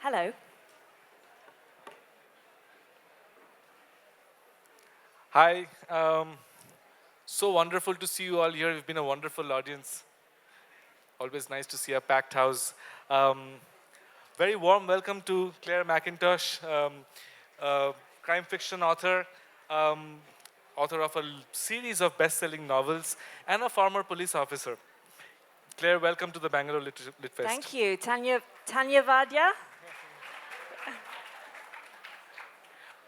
Hello. Hi. So wonderful to see you all here. You've been a wonderful audience. Always nice to see a packed house. Um, Very warm welcome to Clare Mackintosh, uh, crime fiction author, um, author of a series of best-selling novels, and a former police officer. Claire, welcome to the Bangalore Lit Fest. Thank you. Tanya Vadia?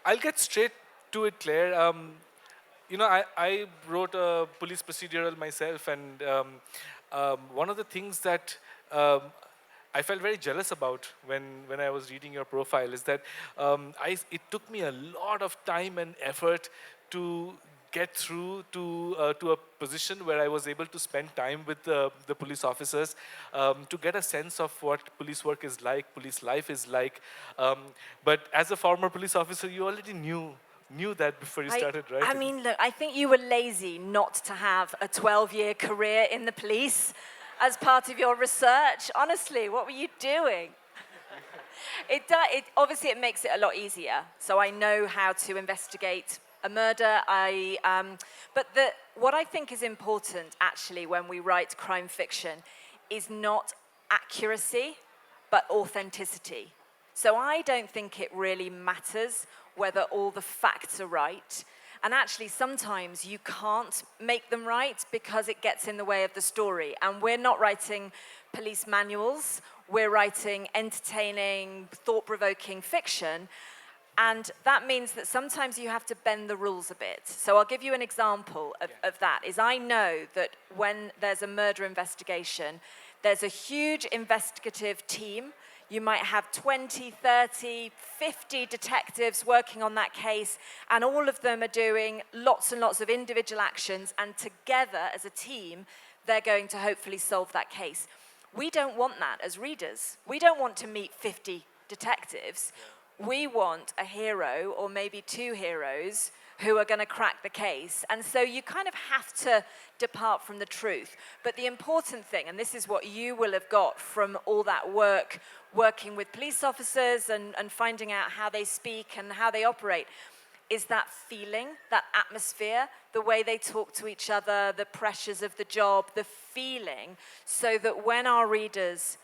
I'll get straight to it, Claire. I wrote a police procedural myself, and one of the things that I felt very jealous about when I was reading your profile is that it took me a lot of time and effort to get through to a position where I was able to spend time with the police officers, to get a sense of what police work is like, police life is like. Um, but as a former police officer, you already knew that before you I, started I writing. mean, look, I think you were lazy not to have a 12-year career in the police as part of your research. Honestly, what were you doing? Obviously, it makes it a lot easier. So I know how to investigate a murder. What I think is important, actually, when we write crime fiction, is not accuracy, but authenticity. So I don't think it really matters whether all the facts are right. And actually, sometimes you can't make them right because it gets in the way of the story. And we're not writing police manuals, we're writing entertaining, thought-provoking fiction. And that means that sometimes you have to bend the rules a bit. So I'll give you an example of that. I know that when there's a murder investigation, there's a huge investigative team. You might have 20, 30, 50 detectives working on that case, and all of them are doing lots and lots of individual actions, and together as a team, they're going to hopefully solve that case. We don't want that as readers. We don't want to meet 50 detectives. We want a hero, or maybe two heroes, who are going to crack the case. And so you kind of have to depart from the truth. But the important thing, and this is what you will have got from all that work, working with police officers and finding out how they speak and how they operate, is that feeling, that atmosphere, the way they talk to each other, the pressures of the job, the feeling, so that when our readers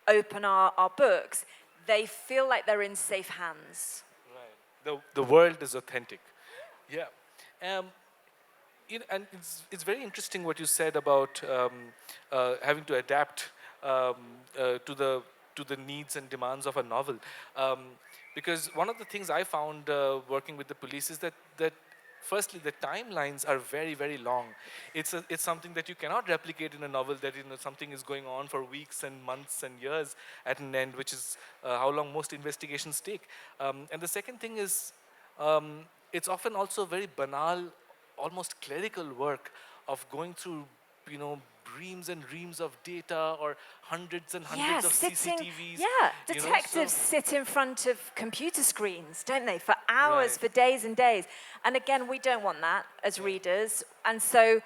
open our books, they feel like they're in safe hands. Right. The world is authentic. Yeah. Um, and it's very interesting what you said about having to adapt to the needs and demands of a novel. Um, because one of the things I found working with the police is that firstly, the timelines are very, very long. It's something that you cannot replicate in a novel, that something is going on for weeks and months and years at an end, which is how long most investigations take. And the second thing is, it's often also very banal, almost clerical work of going through, you know, reams and reams of data or hundreds and hundreds of CCTVs. Detectives sit in front of computer screens, don't they, for hours, Right. for days and days. And again, we don't want that as readers. And so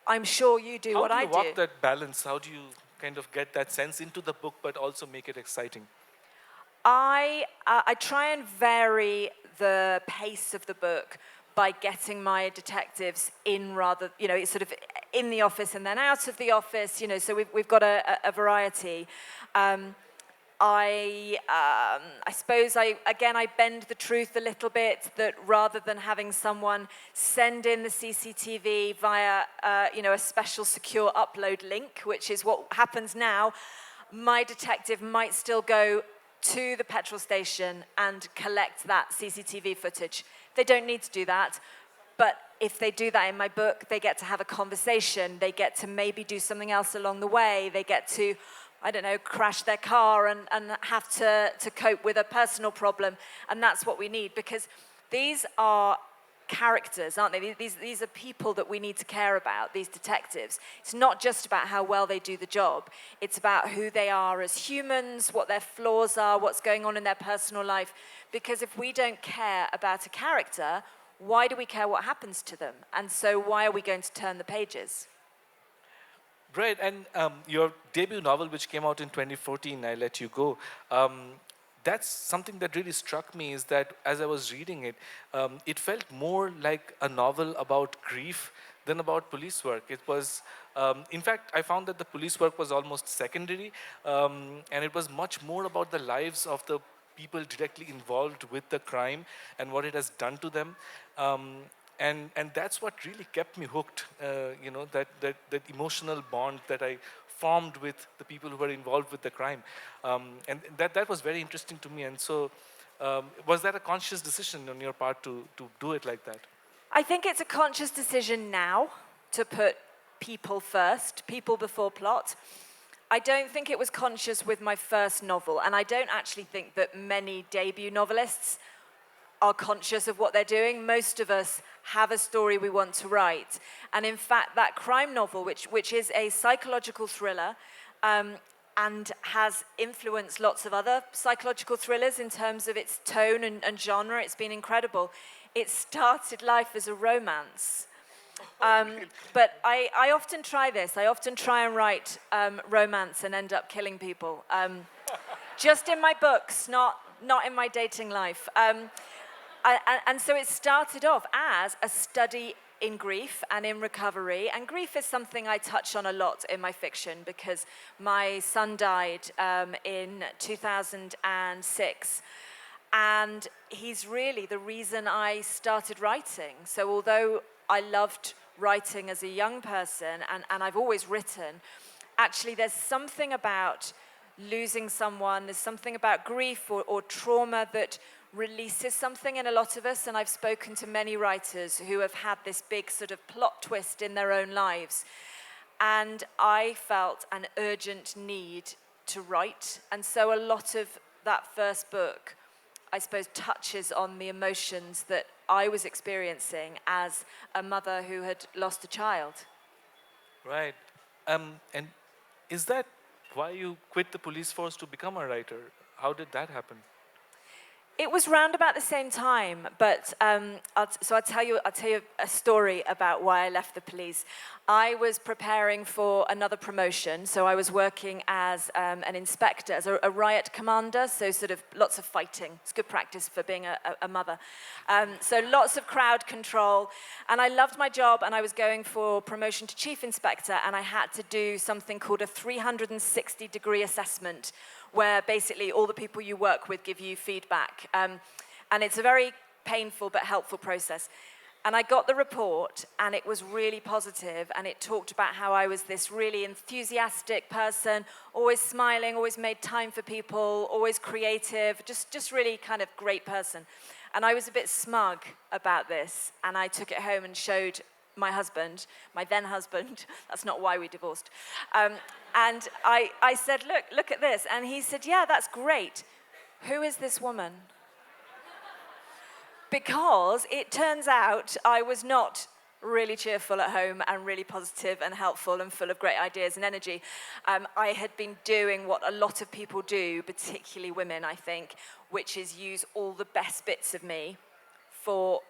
I'm sure you do what I do. How do you walk that balance? How do you kind of get that sense into the book but also make it exciting? I try and vary the pace of the book by getting my detectives in rather, sort of in the office and then out of the office, so we've got a variety. I suppose I bend the truth a little bit, that rather than having someone send in the CCTV via, a special secure upload link, which is what happens now, my detective might still go to the petrol station and collect that CCTV footage. They don't need to do that, but if they do that in my book, they get to have a conversation, they get to maybe do something else along the way, they get to, I don't know, crash their car and have to cope with a personal problem, and that's what we need, because these are characters, aren't they? These are people that we need to care about, these detectives. It's not just about how well they do the job. It's about who they are as humans, what their flaws are, what's going on in their personal life. Because if we don't care about a character, why do we care what happens to them? And so why are we going to turn the pages? Right, and your debut novel, which came out in 2014, I Let You Go, that's something that really struck me, is that as I was reading it, it felt more like a novel about grief than about police work. It was, in fact, I found that the police work was almost secondary, and it was much more about the lives of the people directly involved with the crime and what it has done to them. And that's what really kept me hooked, that emotional bond that I formed with the people who were involved with the crime. And that was very interesting to me. And so, was that a conscious decision on your part to do it like that? I think it's a conscious decision now to put people first, people before plot. I don't think it was conscious with my first novel, and I don't actually think that many debut novelists are conscious of what they're doing. Most of us have a story we want to write. And in fact, that crime novel, which is a psychological thriller, and has influenced lots of other psychological thrillers in terms of its tone and genre, it's been incredible. It started life as a romance. But I often try this. I often try and write romance and end up killing people. Just in my books, not in my dating life. And so it started off as a study in grief and in recovery. And grief is something I touch on a lot in my fiction because my son died in 2006. And he's really the reason I started writing. So although I loved writing as a young person, and I've always written, actually there's something about losing someone, there's something about grief or trauma that releases something in a lot of us. And I've spoken to many writers who have had this big sort of plot twist in their own lives. And I felt an urgent need to write. And so a lot of that first book, I suppose, touches on the emotions that I was experiencing as a mother who had lost a child. Right. And is that why you quit the police force to become a writer? How did that happen? It was round about the same time, but I'll tell you a story about why I left the police. I was preparing for another promotion, so I was working as an inspector, as a riot commander, so sort of lots of fighting. It's good practice for being a mother. So lots of crowd control, and I loved my job, and I was going for promotion to chief inspector, and I had to do something called a 360-degree assessment, where basically all the people you work with give you feedback. And it's a very painful but helpful process. And I got the report, and it was really positive, and it talked about how I was this really enthusiastic person, always smiling, always made time for people, always creative, just really kind of great person. And I was a bit smug about this, and I took it home and showed my husband, my then husband, that's not why we divorced. And I said, look at this. And he said, yeah, that's great. Who is this woman? Because it turns out I was not really cheerful at home and really positive and helpful and full of great ideas and energy. I had been doing what a lot of people do, particularly women, I think, which is use all the best bits of me for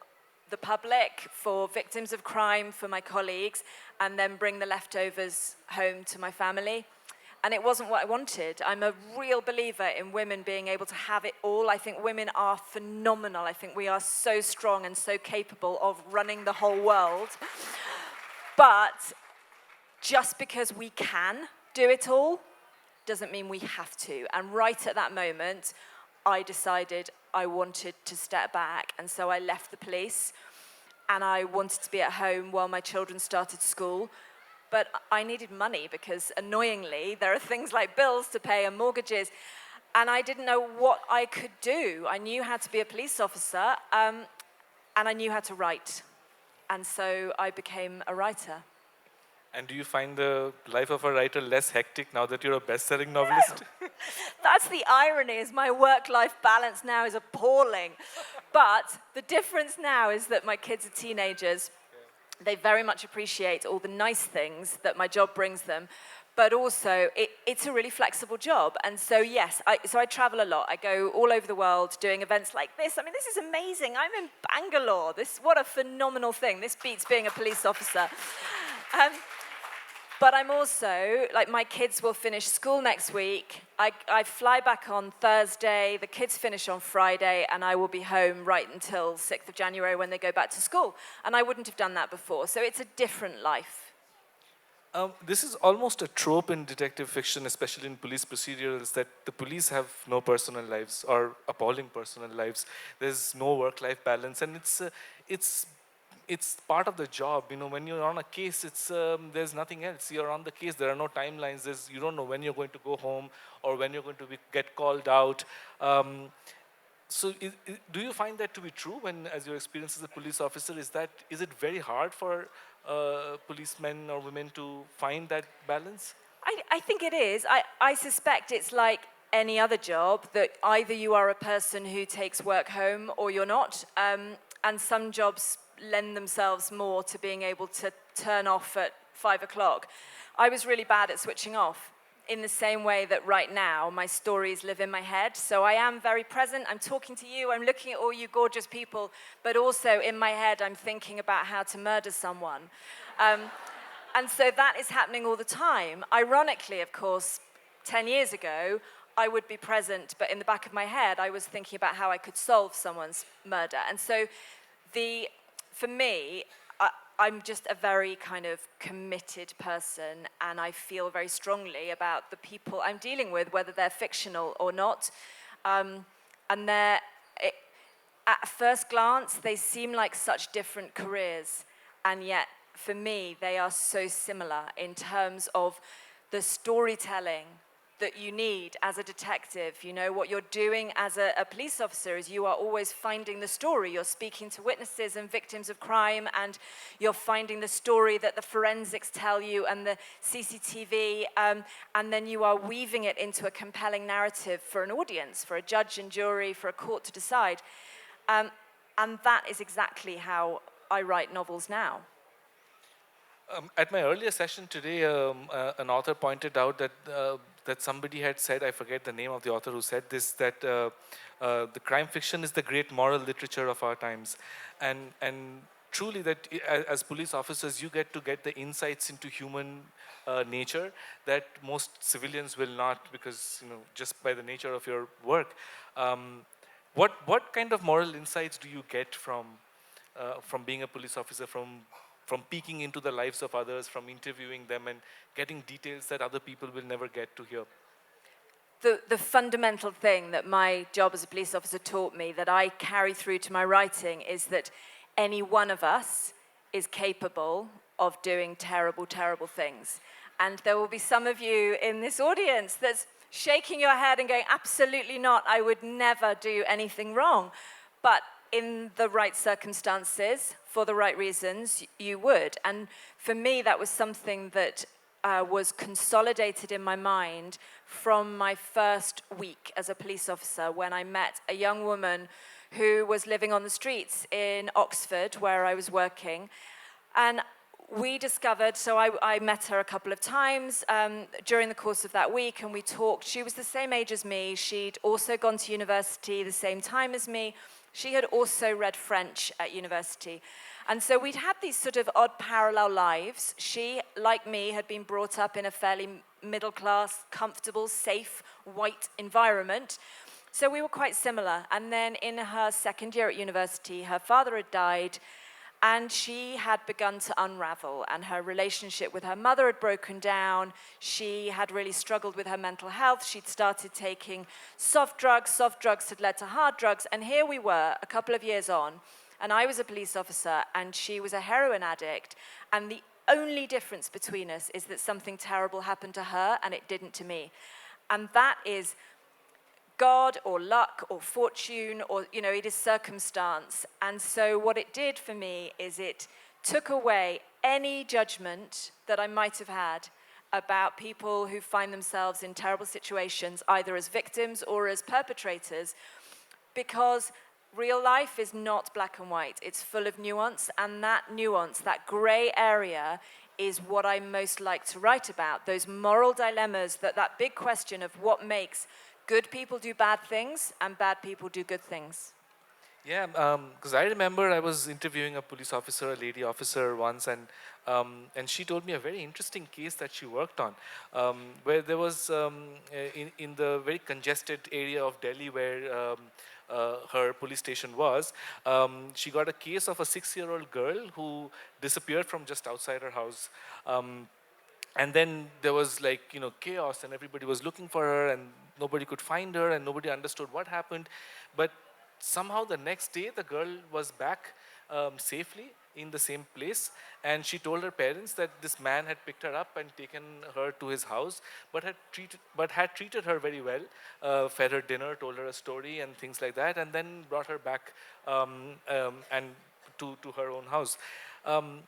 the public, for victims of crime, for my colleagues, and then bring the leftovers home to my family. And it wasn't what I wanted. I'm a real believer in women being able to have it all. I think women are phenomenal. I think we are so strong and so capable of running the whole world. But just because we can do it all doesn't mean we have to. And right at that moment, I decided I wanted to step back, and so I left the police, and I wanted to be at home while my children started school. But I needed money because, annoyingly, there are things like bills to pay and mortgages, and I didn't know what I could do. I knew how to be a police officer, and I knew how to write, and so I became a writer. And do you find the life of a writer less hectic now that you're a best-selling novelist? That's the irony, is my work-life balance now is appalling. But the difference now is that my kids are teenagers. They very much appreciate all the nice things that my job brings them. But also, it's a really flexible job. And so, yes, I travel a lot. I go all over the world doing events like this. I mean, this is amazing. I'm in Bangalore. What a phenomenal thing. This beats being a police officer. But I'm also, like, my kids will finish school next week. I fly back on Thursday, the kids finish on Friday, and I will be home right until 6th of January when they go back to school. And I wouldn't have done that before. So it's a different life. This is almost a trope in detective fiction, especially in police procedurals, that the police have no personal lives or appalling personal lives. There's no work-life balance, and it's part of the job. You know, when you're on a case, there's nothing else. You're on the case. There are no timelines. You don't know when you're going to go home or when you're going to get called out. So, do you find that to be true when, as your experience as a police officer, is it very hard for policemen or women to find that balance? I think it is. I suspect it's like any other job, that either you are a person who takes work home or you're not. And some jobs lend themselves more to being able to turn off at 5 o'clock. I was really bad at switching off, in the same way that right now my stories live in my head. So I am very present. I'm talking to you. I'm looking at all you gorgeous people. But also in my head, I'm thinking about how to murder someone. And so that is happening all the time. Ironically, of course, 10 years ago, I would be present, but in the back of my head, I was thinking about how I could solve someone's murder. And so for me, I'm just a very kind of committed person, and I feel very strongly about the people I'm dealing with, whether they're fictional or not. And at first glance, they seem like such different careers, and yet, for me, they are so similar in terms of the storytelling that you need as a detective. You know, what you're doing as a police officer is you are always finding the story. You're speaking to witnesses and victims of crime, and you're finding the story that the forensics tell you and the CCTV, and then you are weaving it into a compelling narrative for an audience, for a judge and jury, for a court to decide. And that is exactly how I write novels now. At my earlier session today, an author pointed out that somebody had said, I forget the name of the author who said this, that the crime fiction is the great moral literature of our times, and truly that as police officers you get the insights into human nature that most civilians will not, because just by the nature of your work. What kind of moral insights do you get from being a police officer, from peeking into the lives of others, from interviewing them and getting details that other people will never get to hear? The fundamental thing that my job as a police officer taught me, that I carry through to my writing, is that any one of us is capable of doing terrible, terrible things. And there will be some of you in this audience that's shaking your head and going, absolutely not, I would never do anything wrong. But in the right circumstances, for the right reasons, you would. And for me, that was something that was consolidated in my mind from my first week as a police officer, when I met a young woman who was living on the streets in Oxford, where I was working. And we discovered, so I met her a couple of times during the course of that week, and we talked. She was the same age as me. She'd also gone to university the same time as me. She had also read French at university. And so we'd had these sort of odd parallel lives. She, like me, had been brought up in a fairly middle-class, comfortable, safe, white environment. So we were quite similar. And then in her second year at university, her father had died, and she had begun to unravel, and her relationship with her mother had broken down. She had really struggled with her mental health. She'd started taking soft drugs. Soft drugs had led to hard drugs. And here we were, a couple of years on, and I was a police officer, and she was a heroin addict. And the only difference between us is that something terrible happened to her, and it didn't to me. And that is God or luck or fortune, or, it is circumstance. And so what it did for me is it took away any judgment that I might have had about people who find themselves in terrible situations, either as victims or as perpetrators, because real life is not black and white. It's full of nuance, and that nuance, that gray area, is what I most like to write about. Those moral dilemmas, that big question of what makes good people do bad things and bad people do good things. Yeah, because I remember I was interviewing a police officer, a lady officer once, and she told me a very interesting case that she worked on, where there was in the very congested area of Delhi where her police station was. She got a case of a 6-year-old girl who disappeared from just outside her house. Um, and then there was, like, chaos, and everybody was looking for her, and nobody could find her, and nobody understood what happened. But somehow the next day the girl was back safely in the same place, and she told her parents that this man had picked her up and taken her to his house, but had treated her very well, fed her dinner, told her a story and things like that, and then brought her back and to her own house. um,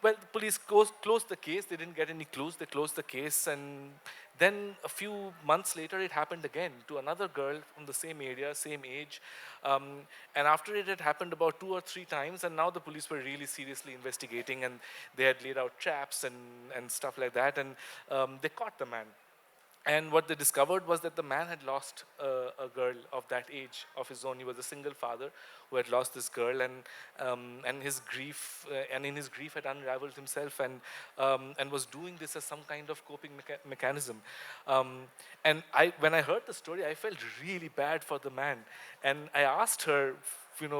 well, the police closed the case. They didn't get any clues. They closed the case. And then a few months later, it happened again to another girl from the same area, same age. Um, and after it had happened about 2 or 3 times, and now the police were really seriously investigating, and they had laid out traps and stuff like that. And they caught the man. And what they discovered was that the man had lost a girl of that age of his own. He was a single father who had lost this girl, and his grief, and in his grief, had unraveled himself, and was doing this as some kind of coping mechanism. And when I heard the story, I felt really bad for the man, and I asked her,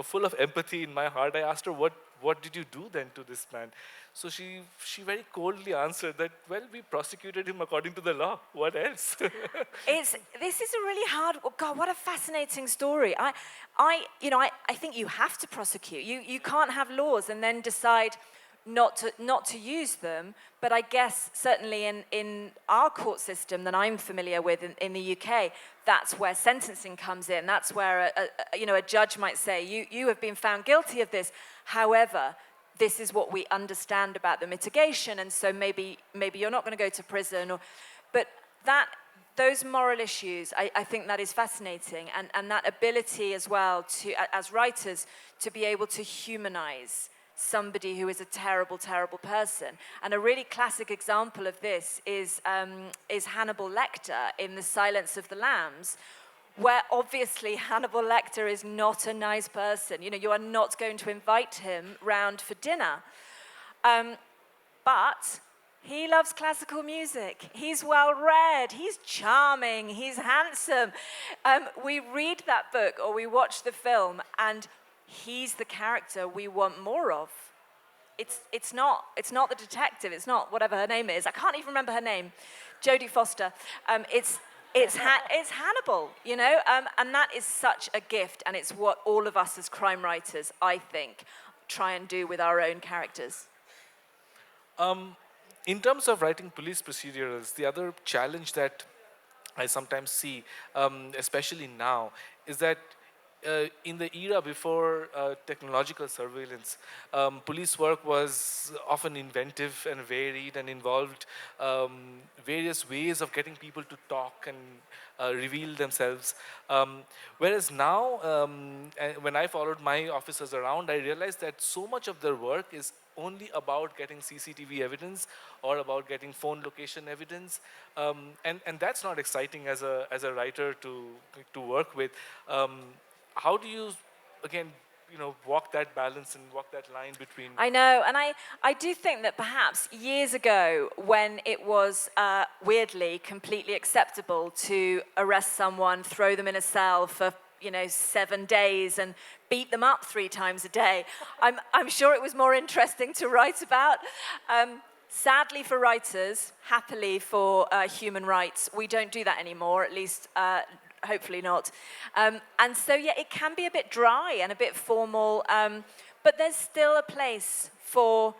full of empathy in my heart, I asked her, what did you do then to this man? So she very coldly answered that, well, we prosecuted him according to the law. What else? This is a really hard. Oh God, what a fascinating story. I think you have to prosecute. You can't have laws and then decide not to use them. But I guess certainly in our court system that I'm familiar with in the UK, that's where sentencing comes in. That's where a judge might say, you have been found guilty of this. However, this is what we understand about the mitigation, and so maybe you're not going to go to prison. But those moral issues, I think that is fascinating, and that ability as well to, as writers, to be able to humanize somebody who is a terrible, terrible person. And a really classic example of this is Hannibal Lecter in The Silence of the Lambs, where obviously Hannibal Lecter is not a nice person. You are not going to invite him round for dinner. But he loves classical music. He's well-read. He's charming. He's handsome. We read that book or we watch the film, and he's the character we want more of. It's not the detective. It's not whatever her name is. I can't even remember her name. Jodie Foster. It's Hannibal, and that is such a gift, and it's what all of us as crime writers, I think, try and do with our own characters. In terms of writing police procedurals, the other challenge that I sometimes see, especially now, is that in the era before technological surveillance, police work was often inventive and varied and involved various ways of getting people to talk and reveal themselves. Whereas now, when I followed my officers around, I realized that so much of their work is only about getting CCTV evidence or about getting phone location evidence, and that's not exciting as a writer to work with. How do you, again, walk that balance and walk that line between? I know, and I do think that perhaps years ago, when it was weirdly completely acceptable to arrest someone, throw them in a cell for 7 days and beat them up 3 times a day, I'm sure it was more interesting to write about. Sadly for writers, happily for human rights, we don't do that anymore, at least hopefully not. And so, yeah, it can be a bit dry and a bit formal, but there's still a place for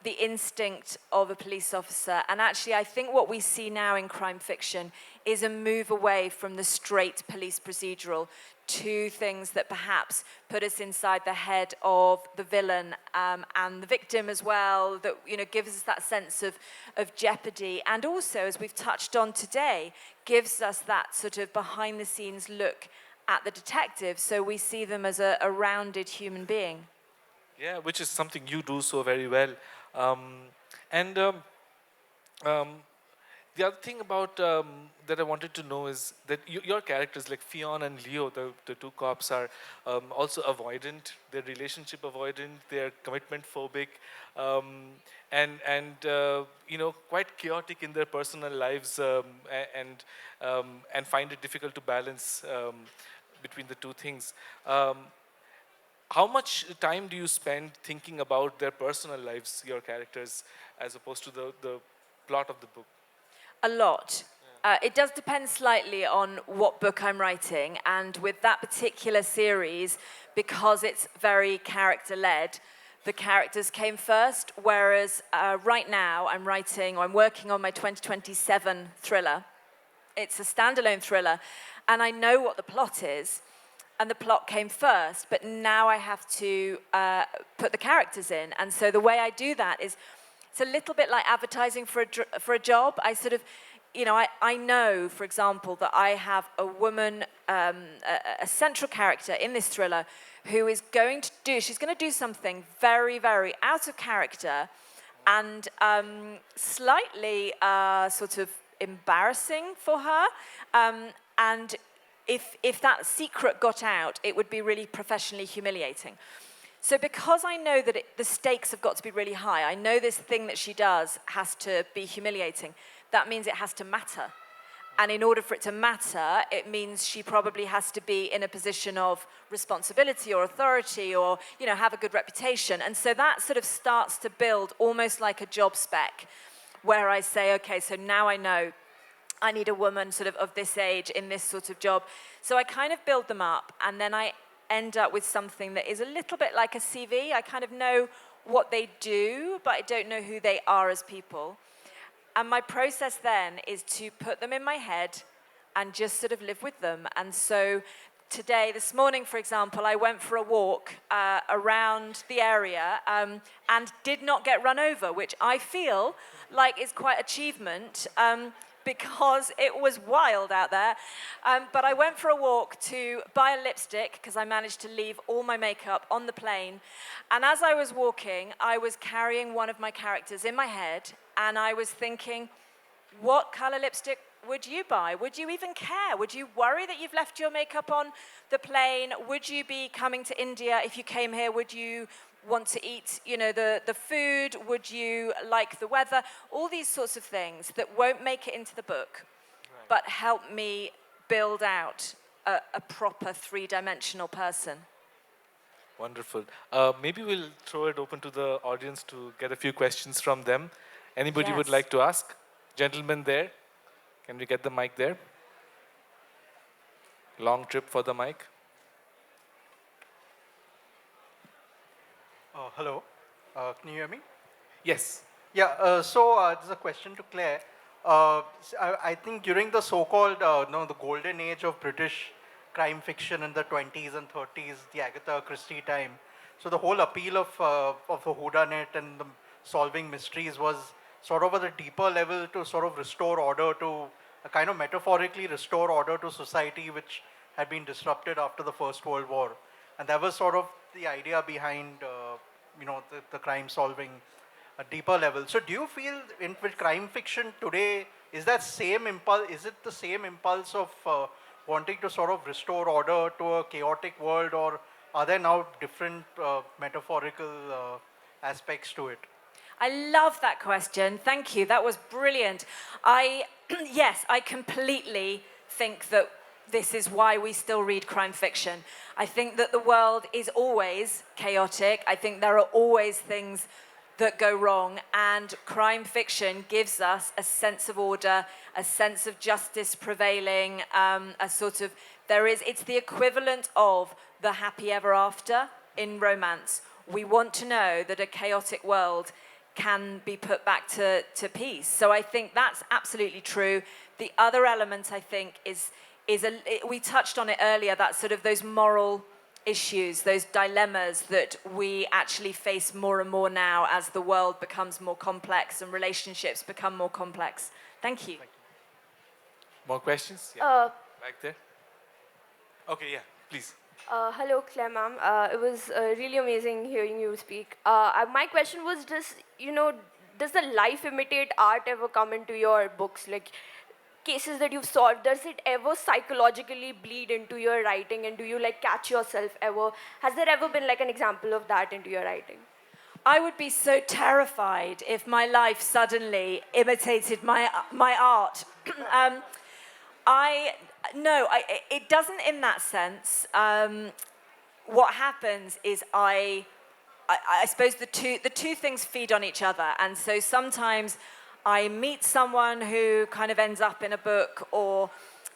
the instinct of a police officer. And actually, I think what we see now in crime fiction is a move away from the straight police procedural to things that perhaps put us inside the head of the villain and the victim as well, that gives us that sense of jeopardy, and also, as we've touched on today, gives us that sort of behind-the-scenes look at the detective, so we see them as a rounded human being. Yeah, which is something you do so very well. And um, The other thing about that I wanted to know is that your characters, like Fionn and Leo, the two cops, are also avoidant. They're relationship avoidant. They're commitment phobic, and quite chaotic in their personal lives, and find it difficult to balance between the two things. Um, how much time do you spend thinking about their personal lives, your characters, as opposed to the plot of the book? A lot. It does depend slightly on what book I'm writing, and with that particular series, because it's very character-led, the characters came first, whereas right now I'm working on my 2027 thriller. It's a standalone thriller, and I know what the plot is, and the plot came first, but now I have to put the characters in. And so the way I do that is, it's a little bit like advertising for a job. I sort of, I know, for example, that I have a woman, a central character in this thriller who is she's going to do something very, very out of character and slightly sort of embarrassing for her. And if that secret got out, it would be really professionally humiliating. So because I know that the stakes have got to be really high, I know this thing that she does has to be humiliating, that means it has to matter. And in order for it to matter, it means she probably has to be in a position of responsibility or authority or, have a good reputation. And so that sort of starts to build almost like a job spec where I say, okay, so now I know I need a woman sort of this age in this sort of job. So I kind of build them up, and then I end up with something that is a little bit like a CV. I kind of know what they do, but I don't know who they are as people. And my process then is to put them in my head and just sort of live with them. And so this morning, for example, I went for a walk around the area and did not get run over, which I feel like is quite achievement. Because it was wild out there. But I went for a walk to buy a lipstick because I managed to leave all my makeup on the plane. And as I was walking, I was carrying one of my characters in my head, and I was thinking, what color lipstick would you buy? Would you even care? Would you worry that you've left your makeup on the plane? Would you be coming to India if you came here? Would you want to eat, the food? Would you like the weather? All these sorts of things that won't make it into the book, right, but help me build out a proper three-dimensional person. Wonderful. Maybe we'll throw it open to the audience to get a few questions from them. Anybody would like to ask? Gentlemen there, can we get the mic there? Long trip for the mic. Hello, can you hear me? Yes. Yeah, there's a question to Claire. I think during the so-called, the golden age of British crime fiction in the 20s and 30s, the Agatha Christie time, so the whole appeal of the whodunit and the solving mysteries was sort of at a deeper level to sort of restore order to, kind of metaphorically restore order to society which had been disrupted after the First World War. And that was sort of the idea behind, the crime solving a deeper level. So do you feel with crime fiction today, is that same impulse, is it the same impulse of wanting to sort of restore order to a chaotic world, or are there now different metaphorical aspects to it? I love that question. Thank you. That was brilliant. Yes, I completely think that this is why we still read crime fiction. I think that the world is always chaotic. I think there are always things that go wrong, and crime fiction gives us a sense of order, a sense of justice prevailing, it's the equivalent of the happy ever after in romance. We want to know that a chaotic world can be put back to peace. So I think that's absolutely true. The other element, I think, we touched on it earlier, that sort of those moral issues, those dilemmas that we actually face more and more now as the world becomes more complex and relationships become more complex. Thank you. More questions? Yeah. Back there. Okay, yeah, please. Hello, Claire ma'am. It was really amazing hearing you speak. My question was just, does the life imitate art ever come into your books? Like cases that you've solved, does it ever psychologically bleed into your writing, and do you like catch yourself ever? Has there ever been like an example of that into your writing? I would be so terrified if my life suddenly imitated my art. It doesn't in that sense. What happens is I suppose the two things feed on each other, and so sometimes I meet someone who kind of ends up in a book, or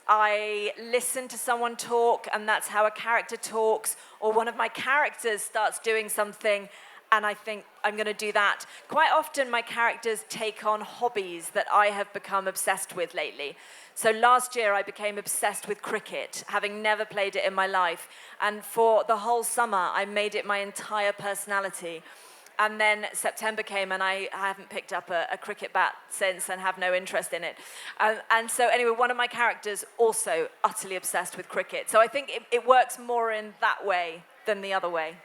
I listen to someone talk and that's how a character talks, or one of my characters starts doing something and I think I'm going to do that. Quite often my characters take on hobbies that I have become obsessed with lately. So last year I became obsessed with cricket, having never played it in my life. And for the whole summer I made it my entire personality. And then September came and I haven't picked up a cricket bat since and have no interest in it. And so anyway, one of my characters also utterly obsessed with cricket. So I think it works more in that way than the other way.